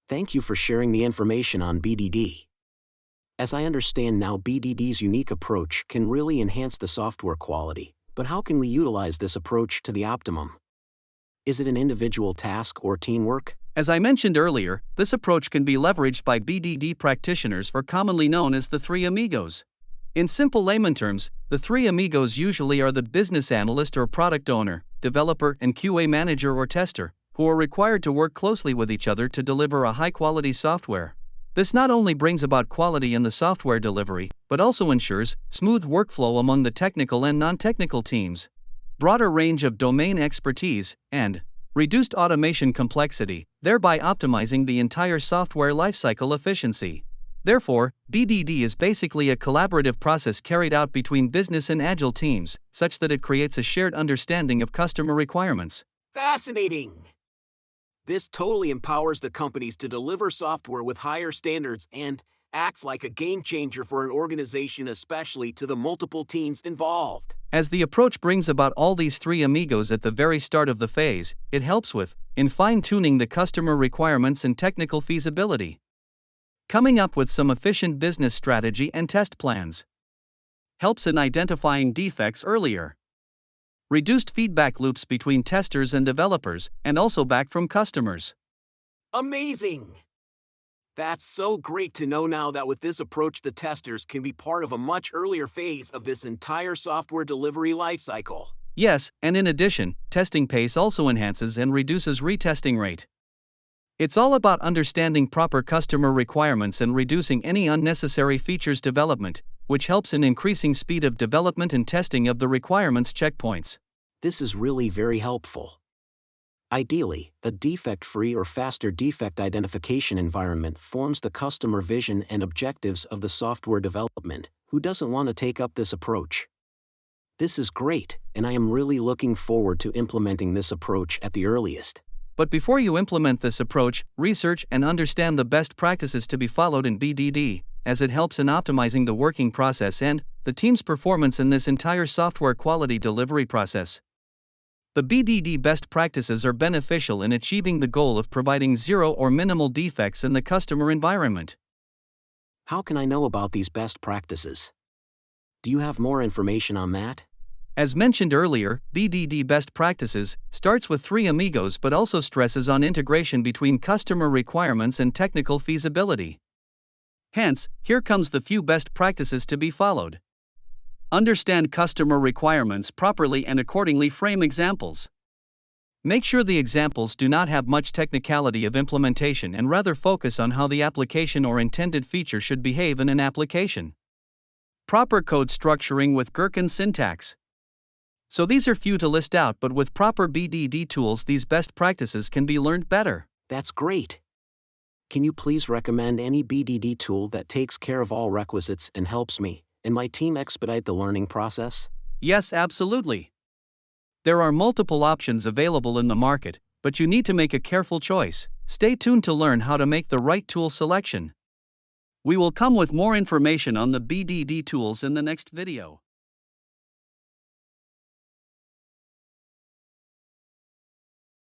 Thank you for sharing the information on BDD. As I understand now, BDD's unique approach can really enhance the software quality, but how can we utilize this approach to the optimum? Is it an individual task or teamwork? As I mentioned earlier, this approach can be leveraged by BDD practitioners, or commonly known as the three amigos. In simple layman terms, the three amigos usually are the business analyst or product owner, developer, and QA manager or tester, who are required to work closely with each other to deliver a high-quality software. This not only brings about quality in the software delivery, but also ensures smooth workflow among the technical and non-technical teams, broader range of domain expertise, and reduced automation complexity, thereby optimizing the entire software lifecycle efficiency. Therefore, BDD is basically a collaborative process carried out between business and agile teams, such that it creates a shared understanding of customer requirements. Fascinating! This totally empowers the companies to deliver software with higher standards and acts like a game changer for an organization, especially to the multiple teams involved. As the approach brings about all these three amigos at the very start of the phase, it helps in fine-tuning the customer requirements and technical feasibility, coming up with some efficient business strategy and test plans, helps in identifying defects earlier, reduced feedback loops between testers and developers, and also back from customers. Amazing! That's so great to know now that with this approach the testers can be part of a much earlier phase of this entire software delivery lifecycle. Yes, and in addition, testing pace also enhances and reduces retesting rate. It's all about understanding proper customer requirements and reducing any unnecessary features development, which helps in increasing speed of development and testing of the requirements checkpoints. This is really very helpful. Ideally, a defect-free or faster defect identification environment forms the customer vision and objectives of the software development. Who doesn't want to take up this approach? This is great, and I am really looking forward to implementing this approach at the earliest. But before you implement this approach, research and understand the best practices to be followed in BDD, as it helps in optimizing the working process and the team's performance in this entire software quality delivery process. The BDD best practices are beneficial in achieving the goal of providing zero or minimal defects in the customer environment. How can I know about these best practices? Do you have more information on that? As mentioned earlier, BDD best practices starts with three amigos but also stresses on integration between customer requirements and technical feasibility. Hence, here comes the few best practices to be followed. Understand customer requirements properly and accordingly frame examples. Make sure the examples do not have much technicality of implementation and rather focus on how the application or intended feature should behave in an application. Proper code structuring with Gherkin syntax. So these are few to list out, but with proper BDD tools these best practices can be learned better. That's great. Can you please recommend any BDD tool that takes care of all requisites and helps me and my team expedite the learning process? Yes, absolutely. There are multiple options available in the market, but you need to make a careful choice. Stay tuned to learn how to make the right tool selection. We will come with more information on the BDD tools in the next video.